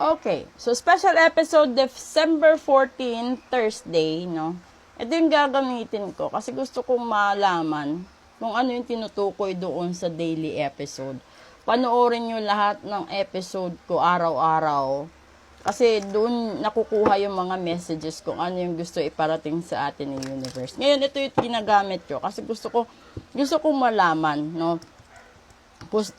Okay, so special episode December 14, Thursday, no? Ito yung gagamitin ko kasi gusto kong malaman kung ano yung tinutukoy doon sa daily episode. Panoorin nyo lahat ng episode ko araw-araw kasi doon nakukuha yung mga messages kung ano yung gusto iparating sa atin ng universe. Ngayon, ito yung ginagamit ko kasi gusto ko malaman, no?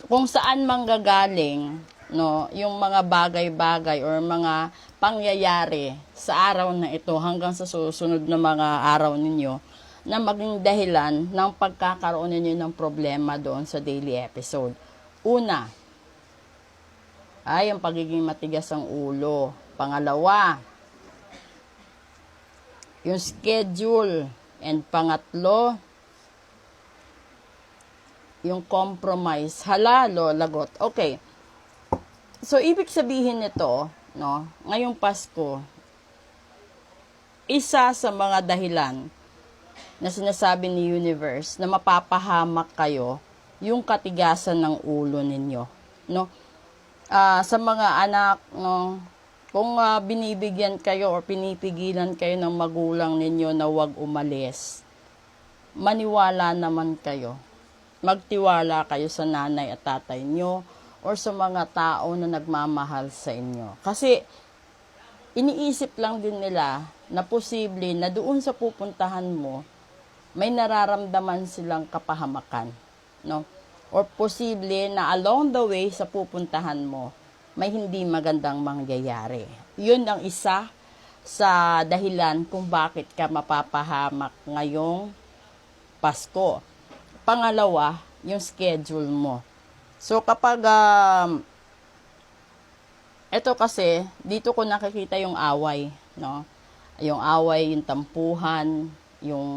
Kung saan manggagaling, no, yung mga bagay-bagay or mga pangyayari sa araw na ito hanggang sa susunod na mga araw ninyo na maging dahilan ng pagkakaroon ninyo ng problema doon sa daily episode. Una, ay ang pagiging matigas ang ulo. Pangalawa, yung schedule. And pangatlo, yung compromise. Halalo, lagot. Okay. So, ibig sabihin nito, no, ngayong Pasko, isa sa mga dahilan na sinasabi ni Universe na mapapahamak kayo yung katigasan ng ulo ninyo, no? Sa mga anak, no, kung binibigyan kayo or pinipigilan kayo ng magulang ninyo na huwag umalis, maniwala naman kayo. Magtiwala kayo sa nanay at tatay nyo or sa mga tao na nagmamahal sa inyo. Kasi, iniisip lang din nila na posible na doon sa pupuntahan mo, may nararamdaman silang kapahamakan, no? Or posible na along the way sa pupuntahan mo, may hindi magandang mangyayari. Yun ang isa sa dahilan kung bakit ka mapapahamak ngayong Pasko. Pangalawa, yung schedule mo. So, kapag, ito kasi, dito ko nakikita yung away, no? Yung away, yung tampuhan, yung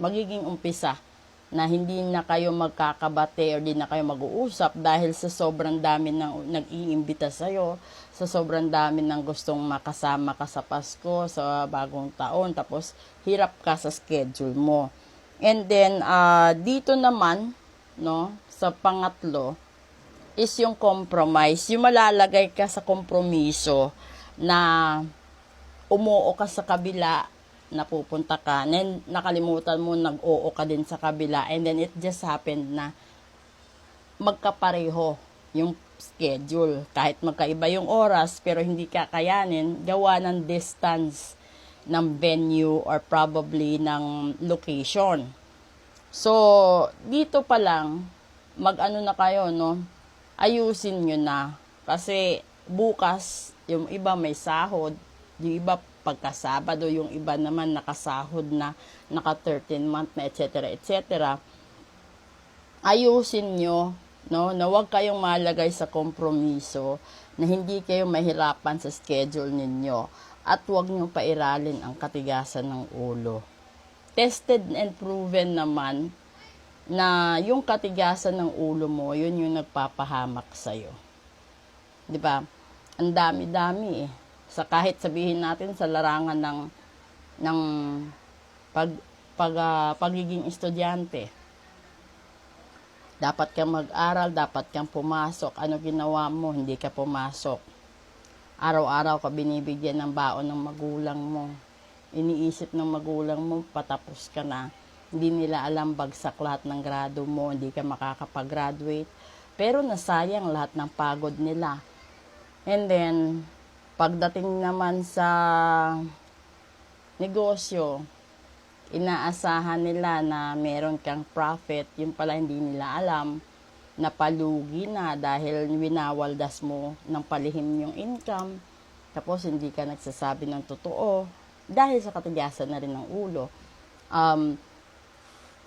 magiging umpisa na hindi na kayo magkakabate o di na kayo mag-uusap dahil sa sobrang dami ng nag-iimbita sa'yo, sa sobrang dami ng gustong makasama ka sa Pasko, sa bagong taon, tapos hirap ka sa schedule mo. And then, dito naman, no, sa pangatlo, is yung compromise. Yung malalagay ka sa kompromiso na umuo ka sa kabila na pupunta ka. And then, nakalimutan mo, nag-oo ka din sa kabila. And then, it just happened na magkapareho yung schedule. Kahit magkaiba yung oras, pero hindi kakayanin, gawa ng distance ng venue or probably ng location. So, dito pa lang, mag-ano na kayo, no? Ayusin nyo na. Kasi, bukas, yung iba may sahod, yung iba pagkasabado, yung iba naman nakasahod na, naka 13 month na, etc., etc. Ayusin nyo, no? Na huwag kayong malagay sa kompromiso, na hindi kayo mahirapan sa schedule ninyo. At huwag nyo pairalin ang katigasan ng ulo. Tested and proven naman na yung katigasan ng ulo mo, yun yung nagpapahamak sa'yo. Diba? Ang dami-dami eh. Sa kahit sabihin natin sa larangan ng pagiging estudyante. Dapat kang mag-aral, dapat kang pumasok. Ano ginawa mo? Hindi ka pumasok. Araw-araw ka binibigyan ng baon ng magulang mo. Iniisip ng magulang mo, patapos ka na. Hindi nila alam bagsak lahat ng grado mo, hindi ka makakapag-graduate. Pero nasayang lahat ng pagod nila. And then, pagdating naman sa negosyo, inaasahan nila na meron kang profit, yung pala hindi nila alam, napalugi na dahil winawaldas mo ng palihim yung income, tapos hindi ka nagsasabi ng totoo, dahil sa katigasan na rin ng ulo.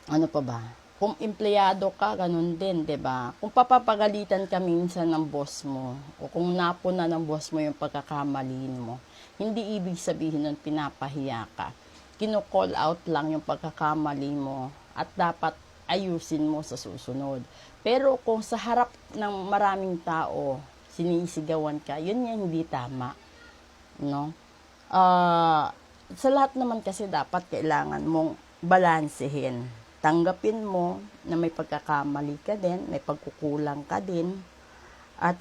Ano pa ba? Kung empleyado ka, ganun din, 'di ba? Kung papapagalitan ka minsan ng boss mo, o kung napuna ng boss mo yung pagkakamali mo, hindi ibig sabihin nun pinapahiya ka. Kino-call out lang yung pagkakamali mo at dapat ayusin mo sa susunod. Pero kung sa harap ng maraming tao, sinisigawan ka, yun yung hindi tama. No? Sa lahat naman kasi dapat kailangan mong balansehin. Tanggapin mo na may pagkakamali ka din, may pagkukulang ka din. At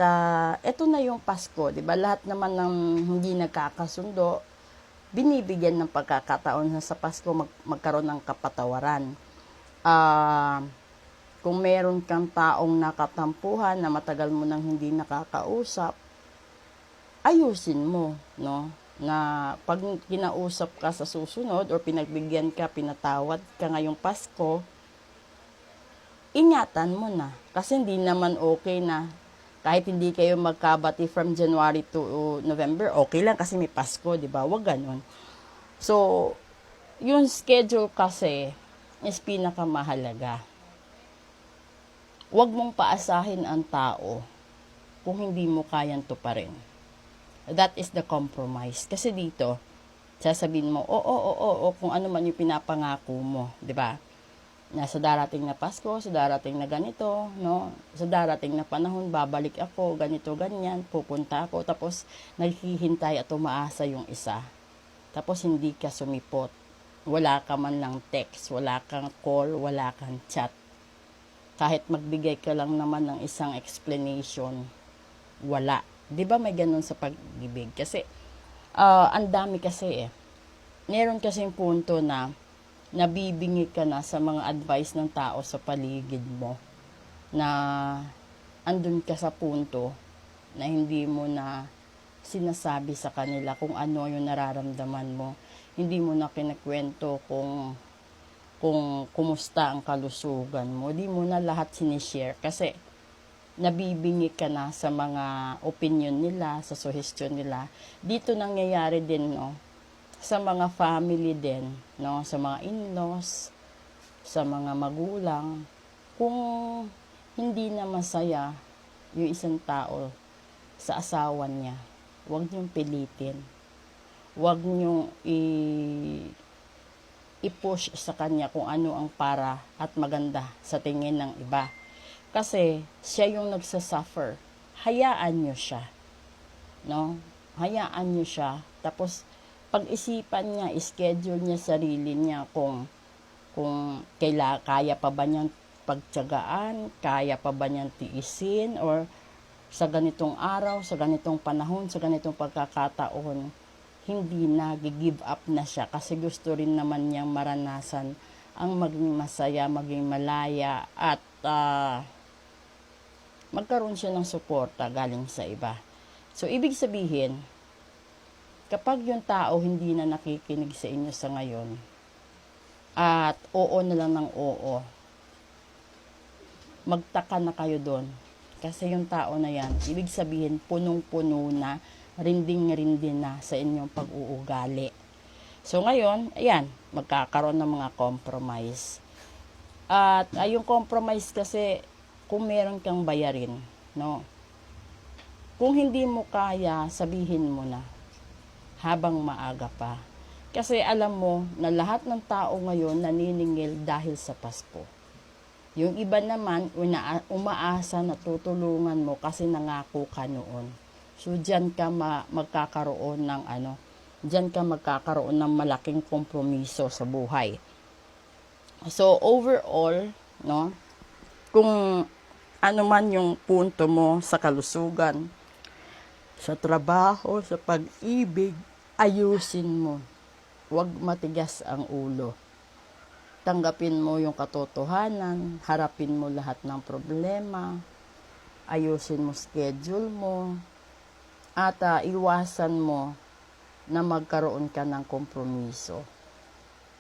eto na yung Pasko, 'di ba? Lahat naman ng hindi nagkakasundo, binibigyan ng pagkakataon na sa Pasko magkaroon ng kapatawaran. Kung meron kang taong nakatampuhan na matagal mo nang hindi nakakausap, ayusin mo, no? Na pag kinausap ka sa susunod or pinagbigyan ka, pinatawad ka ngayong Pasko, ingatan mo na. Kasi hindi naman okay na kahit hindi kayo magkabati from January to November, okay lang kasi may Pasko, di ba? Huwag ganun. So, yung schedule kasi is pinakamahalaga. Huwag mong paasahin ang tao kung hindi mo kayang tuparin. That is the compromise. Kasi dito, sasabihin mo, oo, kung ano man yung pinapangako mo, di ba? Na sa darating na Pasko, sa darating na ganito, no? Sa darating na panahon, babalik ako, ganito, ganyan, pupunta ako, tapos naghihintay at umaasa yung isa. Tapos hindi ka sumipot. Wala ka man lang text, wala kang call, wala kang chat. Kahit magbigay ka lang naman ng isang explanation, wala. Di ba may ganun sa pag-ibig? Kasi, ang dami kasi Meron kasing punto na nabibingi ka na sa mga advice ng tao sa paligid mo na andun ka sa punto na hindi mo na sinasabi sa kanila kung ano yung nararamdaman mo. Hindi mo na kinakwento kung kumusta ang kalusugan mo. Di mo na lahat sinishare kasi nabibingi ka na sa mga opinion nila, sa suggestion nila. Dito nangyayari din, no? Sa mga family din, no, sa mga in-laws, sa mga magulang, kung hindi na masaya yung isang tao sa asawa niya, huwag niyong pilitin. Huwag niyong i-push sa kanya kung ano ang para at maganda sa tingin ng iba. Kasi siya yung nagsasuffer. Hayaan niyo siya. No? Hayaan niyo siya. Tapos pag-isipan niya, schedule niya sarili niya kung kaya pa ba niyang pagtiyagaan, kaya pa ba niyang tiisin, or sa ganitong araw, sa ganitong panahon, sa ganitong pagkakataon, hindi na, give up na siya kasi gusto rin naman niyang maranasan ang maging masaya, maging malaya, at magkaroon siya ng suporta galing sa iba. So, ibig sabihin, kapag yung tao hindi na nakikinig sa inyo sa ngayon, at oo na lang ng oo, magtaka na kayo doon. Kasi yung tao na yan, ibig sabihin, punong-puno na, rinding-rinding na sa inyong pag-uugali. So ngayon, ayan, magkakaroon ng mga compromise. At yung compromise kasi, kung meron kang bayarin, no? Kung hindi mo kaya, sabihin mo na habang maaga pa. Kasi alam mo na lahat ng tao ngayon naniningil dahil sa Pasko. Yung iba naman, umaasa na tutulungan mo kasi nangako ka noon. So, diyan ka magkakaroon ng malaking kompromiso sa buhay. So, overall, no, kung ano man yung punto mo sa kalusugan, sa trabaho, sa pag-ibig, ayusin mo. Huwag matigas ang ulo. Tanggapin mo yung katotohanan, harapin mo lahat ng problema, ayusin mo schedule mo, at iwasan mo na magkaroon ka ng kompromiso.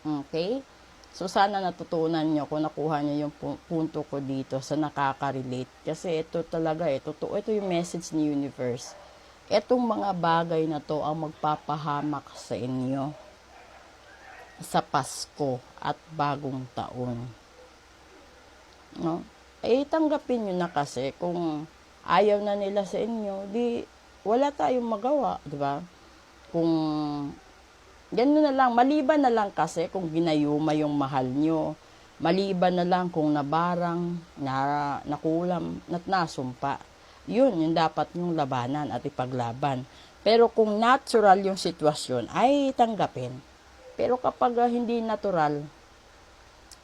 Okay? So, sana natutunan nyo kung nakuha nyo yung punto ko dito sa nakaka-relate. Kasi ito talaga, ito yung message ni universe. Etong mga bagay na to ang magpapahamak sa inyo sa Pasko at bagong taon. No? Tanggapin nyo na kasi kung ayaw na nila sa inyo, di wala tayong magawa, di ba? Kung gano'n na lang, maliban na lang kasi kung ginayuma yung mahal nyo, maliban na lang kung nabarang, nakulam, at nasumpa. Yun dapat yung labanan at ipaglaban. Pero kung natural yung sitwasyon, ay tanggapin. Pero kapag hindi natural,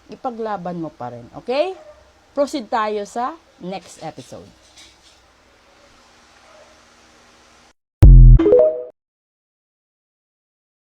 ipaglaban mo pa rin. Okay? Proceed tayo sa next episode.